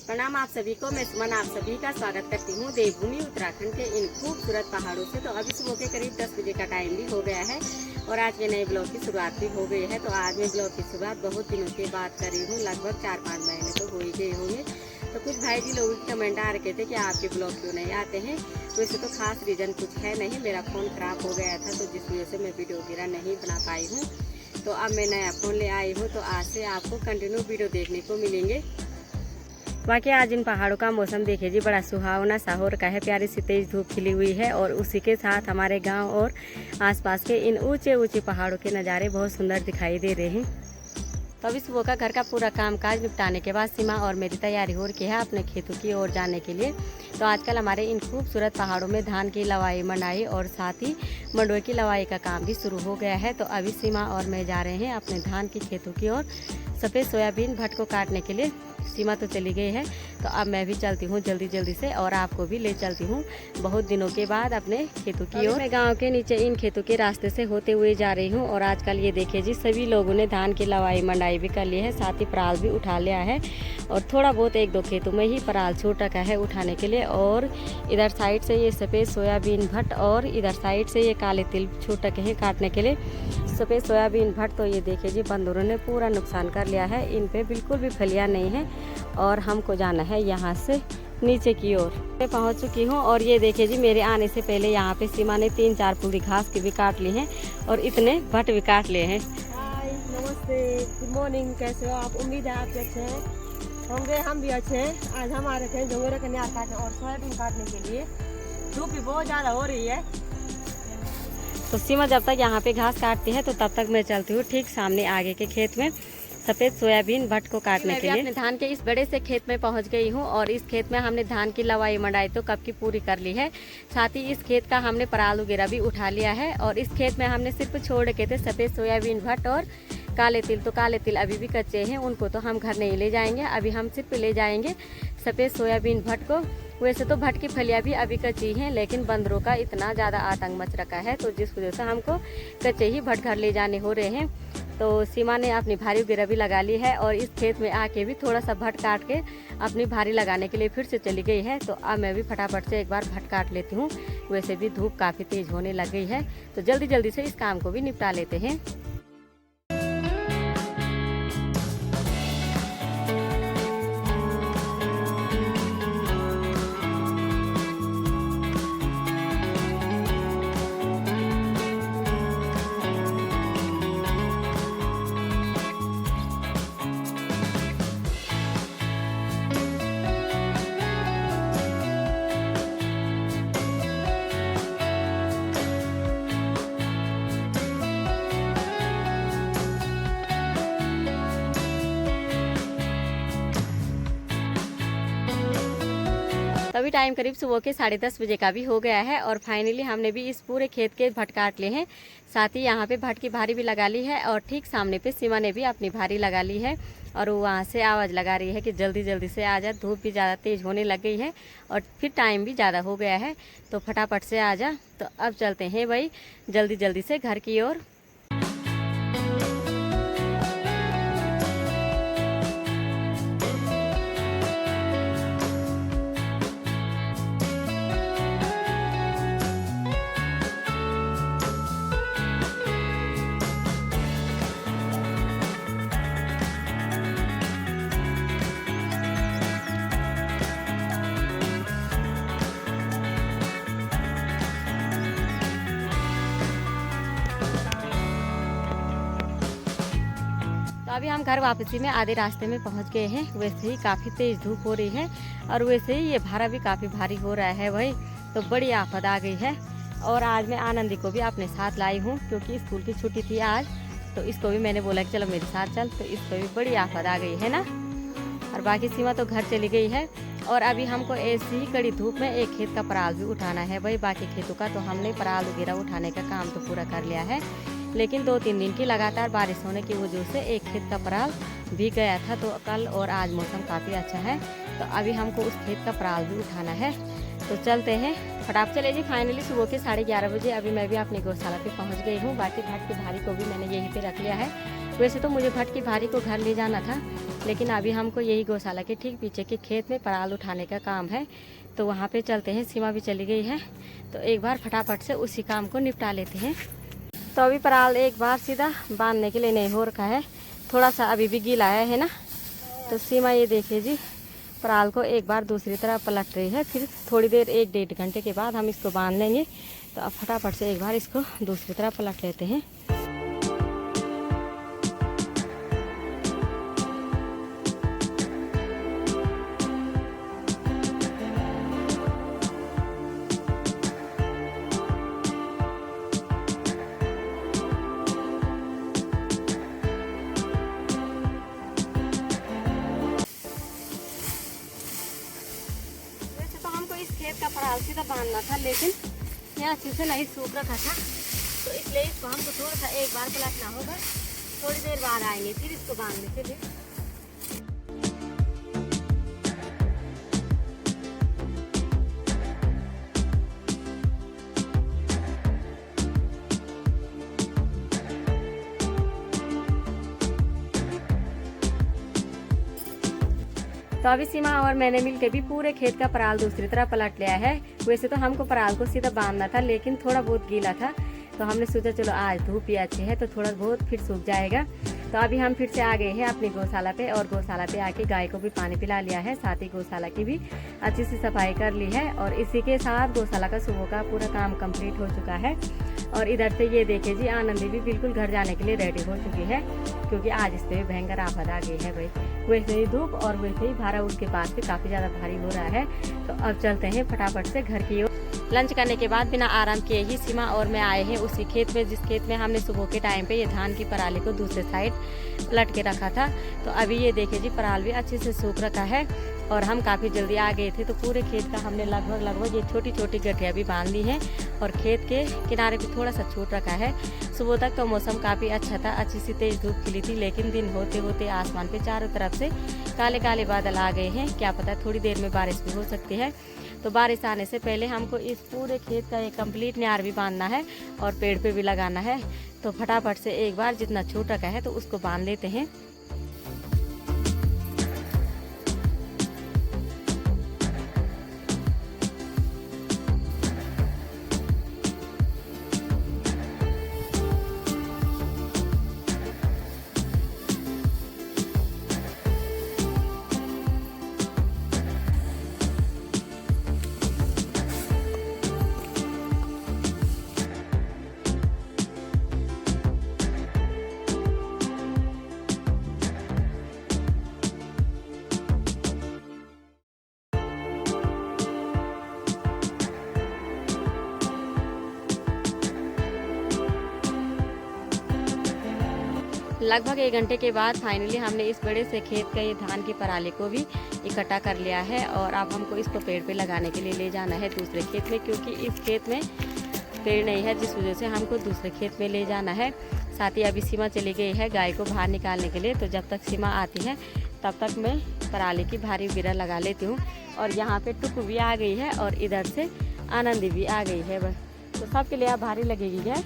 प्रणाम आप सभी को। मैं सुमन आप सभी का स्वागत करती हूँ देवभूमि उत्तराखंड के इन खूबसूरत पहाड़ों से। तो अभी सुबह के करीब 10 बजे का टाइम भी हो गया है और आज के नए ब्लॉग की शुरुआत भी हो गई है। तो आज मैं ब्लॉग की शुरुआत बहुत दिनों के बाद कर रही हूँ, लगभग 4-5 महीने तो हो ही गए होंगे। तो कुछ भाई जी लोगों के कमेंट आ रखे थे कि आपके ब्लॉग क्यों नहीं आते हैं। वैसे तो खास रीज़न कुछ है नहीं, मेरा फ़ोन ख़राब हो गया था तो जिस वजह से मैं वीडियो वगैरह नहीं बना पाई हूँ। तो अब मैं नया फ़ोन ले आई हूँ, तो आज से आपको कंटिन्यू वीडियो देखने को मिलेंगे। बाकी आज इन पहाड़ों का मौसम देखिए जी, बड़ा सुहावना सा हो रखा है, प्यारी सी तेज धूप खिली हुई है और उसी के साथ हमारे गांव और आसपास के इन ऊंचे ऊंचे पहाड़ों के नज़ारे बहुत सुंदर दिखाई दे रहे हैं। तो अभी सुबह का घर का पूरा काम काज निपटाने के बाद सीमा और मेरी तैयारी हो रही है अपने खेतों की ओर जाने के लिए। तो आजकल हमारे इन खूबसूरत पहाड़ों में धान की लवाई मंडाई और साथ ही मंडुए की लवाई का काम भी शुरू हो गया है। तो अभी सीमा और मैं जा रहे हैं अपने धान की खेतों की ओर सफ़ेद सोयाबीन भट्ट को काटने के लिए। सीमा तो चली गई है, तो अब मैं भी चलती हूँ जल्दी जल्दी से और आपको भी ले चलती हूँ बहुत दिनों के बाद अपने खेतों की ओर। मैं गांव के नीचे इन खेतों के रास्ते से होते हुए जा रही हूँ और आजकल ये देखिए जी, सभी लोगों ने धान की लवाई मंडाई भी कर ली है, साथ ही पराल भी उठा लिया है और थोड़ा बहुत 1-2 खेतों में ही पराल छूट रखा है उठाने के लिए। और इधर साइड से ये सफ़ेद सोयाबीन भट्ट और इधर साइड से ये काले तिल छूट रखे हैं काटने के लिए। सफ़ेद सोयाबीन भट्ट तो ये देखिए जी, बंदरों ने पूरा नुकसान कर लिया है, इन पे बिल्कुल भी फलियां नहीं है और हमको जाना है यहाँ से नीचे की ओर। मैं पहुँच चुकी हूँ और ये देखिए जी, मेरे आने से पहले यहाँ पे सीमा ने 3-4 पूरी घास की भी काट ली हैं और इतने भट्ट भी काट लिए हैं। हाय नमस्ते, गुड मॉर्निंग, कैसे हो आप? उम्मीद है आप अच्छे हैं होंगे, हम भी अच्छे हैं। आज हम आ रखे हैं जंगोरे कन्या काटने और सोयाबीन काटने के लिए। धूप भी बहुत ज़्यादा हो रही है। तो सीमा जब तक यहाँ पे घास काटती है तो तब तक मैं चलती हूँ ठीक सामने आगे के खेत में सफ़ेद सोयाबीन भट्ट को काटने के लिए। अपने धान के इस बड़े से खेत में पहुँच गई हूँ और इस खेत में हमने धान की लवाई मंडाई तो कब की पूरी कर ली है, साथ ही इस खेत का हमने पराल वगैरह भी उठा लिया है। और इस खेत में हमने सिर्फ छोड़ रखे थे सफ़ेद सोयाबीन भट्ट और काले तिल। तो काले तिल अभी भी कच्चे हैं, उनको तो हम घर नहीं ले जाएंगे, अभी हम सिर्फ ले जाएंगे सफ़ेद सोयाबीन भट्ट को। वैसे तो भट्ट की फलियाँ भी अभी कच्ची हैं, लेकिन बंदरों का इतना ज़्यादा आतंक मच रखा है तो जिस वजह से हमको कच्चे ही भट्ट घर ले जाने हो रहे हैं। तो सीमा ने अपनी भारी वगैरह भी लगा ली है और इस खेत में आके भी थोड़ा सा भट्ट काट के अपनी भारी लगाने के लिए फिर से चली गई है। तो अब मैं भी फटाफट से एक बार भट्ट काट लेती हूँ। वैसे भी धूप काफ़ी तेज़ होने लग गई है, तो जल्दी जल्दी से इस काम को भी निपटा लेते हैं। तभी टाइम करीब सुबह के 10:30 बजे का भी हो गया है और फाइनली हमने भी इस पूरे खेत के भट्ट काट लिए हैं, साथ ही यहाँ पे भट्ट की भारी भी लगा ली है और ठीक सामने पे सीमा ने भी अपनी भारी लगा ली है और वो वहाँ से आवाज़ लगा रही है कि जल्दी जल्दी से आ जा, धूप भी ज़्यादा तेज़ होने लग गई है और फिर टाइम भी ज़्यादा हो गया है, तो फटाफट से आ जा। तो अब चलते हैं भाई जल्दी जल्दी से घर की ओर। अभी हम घर वापसी में आधे रास्ते में पहुंच गए हैं। वैसे ही काफ़ी तेज़ धूप हो रही है और वैसे ही ये भाड़ा भी काफ़ी भारी हो रहा है भाई, तो बड़ी आफत आ गई है। और आज मैं आनंदी को भी अपने साथ लाई हूँ क्योंकि स्कूल की छुट्टी थी आज, तो इसको भी मैंने बोला कि चलो मेरे साथ चल, तो इसको भी बड़ी आफत आ गई है ना। और बाकी सीमा तो घर चली गई है और अभी हमको ऐसी ही कड़ी धूप में एक खेत का पराल भी उठाना है भाई। बाकी खेतों का तो हमने पराल वगैरह उठाने का काम तो पूरा कर लिया है, लेकिन 2-3 दिन की लगातार बारिश होने की वजह से एक खेत का पराल भीग गया था। तो कल और आज मौसम काफ़ी अच्छा है, तो अभी हमको उस खेत का पराल भी उठाना है, तो चलते हैं फटाफट। चले जी, फाइनली सुबह के 11:30 बजे अभी मैं भी अपनी गौशाला पे पहुंच गई हूँ। बाकी भट्ट की भारी को भी मैंने यहीं पे रख लिया है वैसे तो मुझे भटकी भारी को घर ले जाना था, लेकिन अभी हमको यही गौशाला के ठीक पीछे के खेत में पराल उठाने का काम है, तो वहाँ पे चलते हैं। सीमा भी चली गई है, तो एक बार फटाफट से उसी काम को निपटा लेते हैं। तो अभी पराल एक बार सीधा बांधने के लिए नहीं हो रखा है, थोड़ा सा अभी भी गीला है ना। तो सीमा ये देखिए जी, पराल को एक बार दूसरी तरफ पलट रही है, फिर थोड़ी देर 1-1.5 घंटे के बाद हम इसको बांध लेंगे। तो अब फटाफट से एक बार इसको दूसरी तरफ पलट लेते हैं। खेत का पराल सीधा बांधना था, लेकिन ये अच्छे से नहीं सूख रखा था, तो इसलिए इसको हमको थोड़ा सा एक बार पलटना होगा। थोड़ी देर बाद आएंगे फिर इसको बांधने के लिए। तो अभी सीमा और मैंने मिलकर भी पूरे खेत का पराल दूसरी तरफ पलट लिया है। वैसे तो हमको पराल को सीधा बांधना था, लेकिन थोड़ा बहुत गीला था, तो हमने सोचा चलो आज धूप ही अच्छी है तो थोड़ा बहुत फिर सूख जाएगा। तो अभी हम फिर से आ गए हैं अपनी गौशाला पे, और गौशाला पे आके गाय को भी पानी पिला लिया है, साथ ही गौशाला की भी अच्छी सी सफाई कर ली है। और इसी के साथ गौशाला का सुबह का पूरा काम कंप्लीट हो चुका है। और इधर से ये देखे जी, आनंदी भी बिल्कुल घर जाने के लिए रेडी हो चुकी है, क्योंकि आज इस पे भयंकर आफत आ गई है भाई। वैसे ही धूप और वैसे ही भारा उसके पास भी काफ़ी ज़्यादा भारी हो रहा है। तो अब चलते हैं फटाफट से घर की ओर। लंच करने के बाद बिना आराम किए ही सीमा और मैं आए हैं उसी खेत में, जिस खेत में हमने सुबह के टाइम पे ये धान की पराली को दूसरे साइड पलट के रखा था। तो अभी ये देखिए जी, पराल भी अच्छे से सूख रखा है, और हम काफ़ी जल्दी आ गए थे, तो पूरे खेत का हमने लगभग ये छोटी छोटी गठियाँ भी बांध ली हैं, और खेत के किनारे भी थोड़ा सा छूट रखा है। सुबह तक तो मौसम काफ़ी अच्छा था, अच्छी सी तेज धूप खिली थी, लेकिन दिन होते होते आसमान पे चारों तरफ से काले काले बादल आ गए हैं। क्या पता थोड़ी देर में बारिश भी हो सकती है। तो बारिश आने से पहले हमको इस पूरे खेत का एक कंप्लीट न्यार भी बांधना है और पेड़ पे भी लगाना है। तो फटाफट से एक बार जितना छूट रखा है तो उसको बांध लेते हैं। लगभग 1 घंटे के बाद फाइनली हमने इस बड़े से खेत का ये धान की पराली को भी इकट्ठा कर लिया है, और अब हमको इसको पेड़ पे लगाने के लिए ले जाना है दूसरे खेत में, क्योंकि इस खेत में पेड़ नहीं है, जिस वजह से हमको दूसरे खेत में ले जाना है। साथ ही अभी सीमा चली गई है गाय को बाहर निकालने के लिए, तो जब तक सीमा आती है तब तक मैं पराली की भारी बिरा लगा लेती हूँ। और यहाँ पे टुकु भी आ गई है, और इधर से आनंदी भी आ गई है बस, तो सबके लिए अब भारी लगेगी है।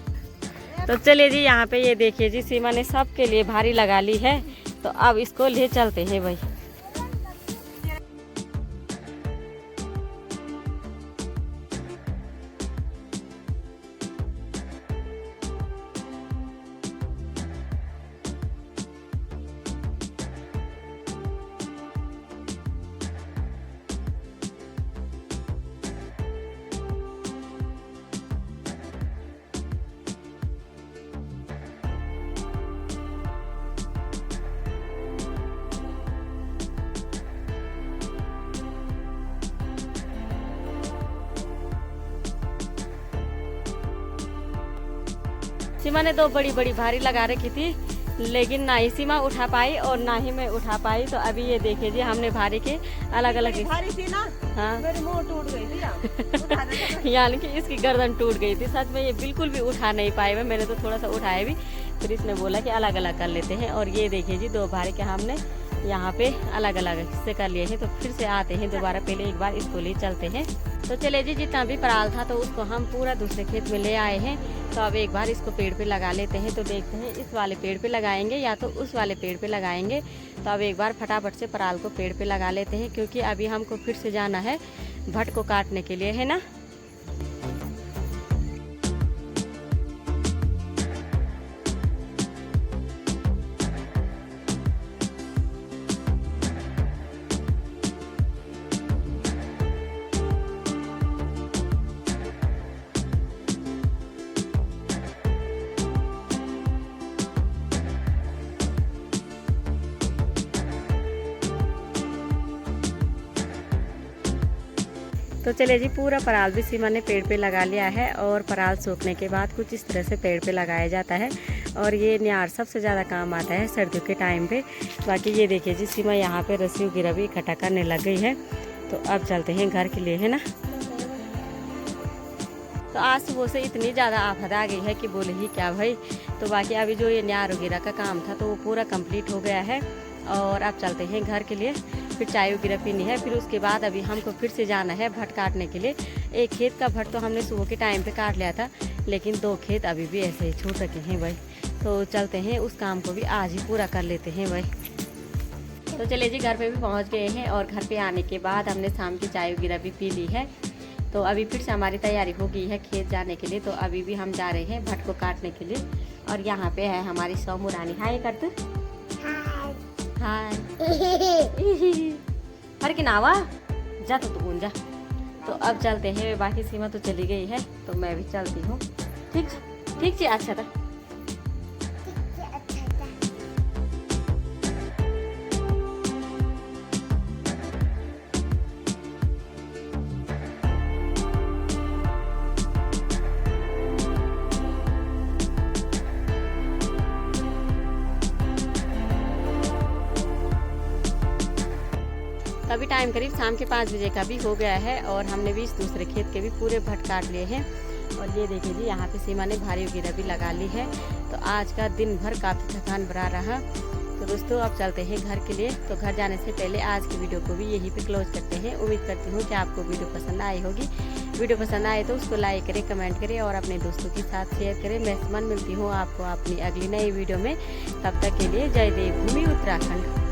तो चलिए जी, यहाँ पे ये देखिए जी, सीमा ने सबके लिए भारी लगा ली है, तो अब इसको ले चलते हैं भाई। सीमा ने 2 बड़ी बड़ी भारी लगा रखी थी, लेकिन ना ही सीमा उठा पाई और ना ही मैं उठा पाई। तो अभी ये देखिए जी, हमने भारी के अलग अलग भारी थी ना, हाँ मेरी मुंह टूट गई थी यानी कि इसकी गर्दन टूट गई थी। सच में ये बिल्कुल भी उठा नहीं पाए। मैंने तो थोड़ा सा उठाया भी, फिर इसने बोला कि अलग अलग कर लेते हैं। और ये देखिए जी, 2 भारी के हमने यहाँ पे अलग अलग हिस्से कर लिए हैं। तो फिर से आते हैं दोबारा, पहले एक बार इसको ले चलते हैं। तो चले जी, जितना भी पराल था तो उसको हम पूरा दूसरे खेत में ले आए हैं। तो अब एक बार इसको पेड़ पे लगा लेते हैं। तो देखते हैं इस वाले पेड़ पे लगाएंगे या तो उस वाले पेड़ पे लगाएंगे। तो अब एक बार फटाफट से पराल को पेड़ पे लगा लेते हैं, क्योंकि अभी हमको फिर से जाना है भट को काटने के लिए, है ना। तो चले जी, पूरा पराल भी सीमा ने पेड़ पे लगा लिया है। और पराल सूखने के बाद कुछ इस तरह से पेड़ पे लगाया जाता है। और ये न्यार सबसे ज़्यादा काम आता है सर्दियों के टाइम पे। बाकी ये देखिए जी, सीमा यहाँ पे रस्सी वगैरह भी इकट्ठा करने लग गई है। तो अब चलते हैं घर के लिए, है ना। तो आज सुबह से इतनी ज़्यादा आफत आ गई है कि बोले ही क्या भाई। तो बाकी अभी जो ये न्यार वगैरह का काम था तो वो पूरा कंप्लीट हो गया है। और अब चलते हैं घर के लिए, फिर चाय वगैरह पीनी है। फिर उसके बाद अभी हमको फिर से जाना है भट काटने के लिए। एक खेत का भट तो हमने सुबह के टाइम पे काट लिया था, लेकिन 2 खेत अभी भी ऐसे ही छूट रखे हैं भाई। तो चलते हैं, उस काम को भी आज ही पूरा कर लेते हैं भाई। तो चले जी, घर पे भी पहुंच गए हैं। और घर पे आने के बाद हमने शाम की चाय वगैरह भी पी ली है। तो अभी फिर से हमारी तैयारी हो गई है खेत जाने के लिए। तो अभी भी हम जा रहे हैं भट को काटने के लिए। और यहाँ पे है हमारी सोमू रानी। हाय कर तू, हाय। हर की नावा जा तो तू जा। तो अब चलते हैं, बाकी सीमा तो चली गई है तो मैं भी चलती हूँ। ठीक ठीक जी, अच्छा था। अभी टाइम करीब शाम के 5 बजे का भी हो गया है। और हमने भी इस दूसरे खेत के भी पूरे भट काट लिए हैं। और ये देखिए जी, यहाँ पे सीमा ने भारी वगैरह भी लगा ली है। तो आज का दिन भर काफ़ी थकान भरा रहा। तो दोस्तों अब चलते हैं घर के लिए। तो घर जाने से पहले आज की वीडियो को भी यहीं पे क्लोज करते हैं। उम्मीद करती हूँ कि आपको वीडियो पसंद आई होगी। वीडियो पसंद आए तो उसको लाइक करें, कमेंट करें और अपने दोस्तों के साथ शेयर करें। मैं सुमन मिलती हूँ आपको अपनी अगली नई वीडियो में। तब तक के लिए जय देवभूमि उत्तराखंड।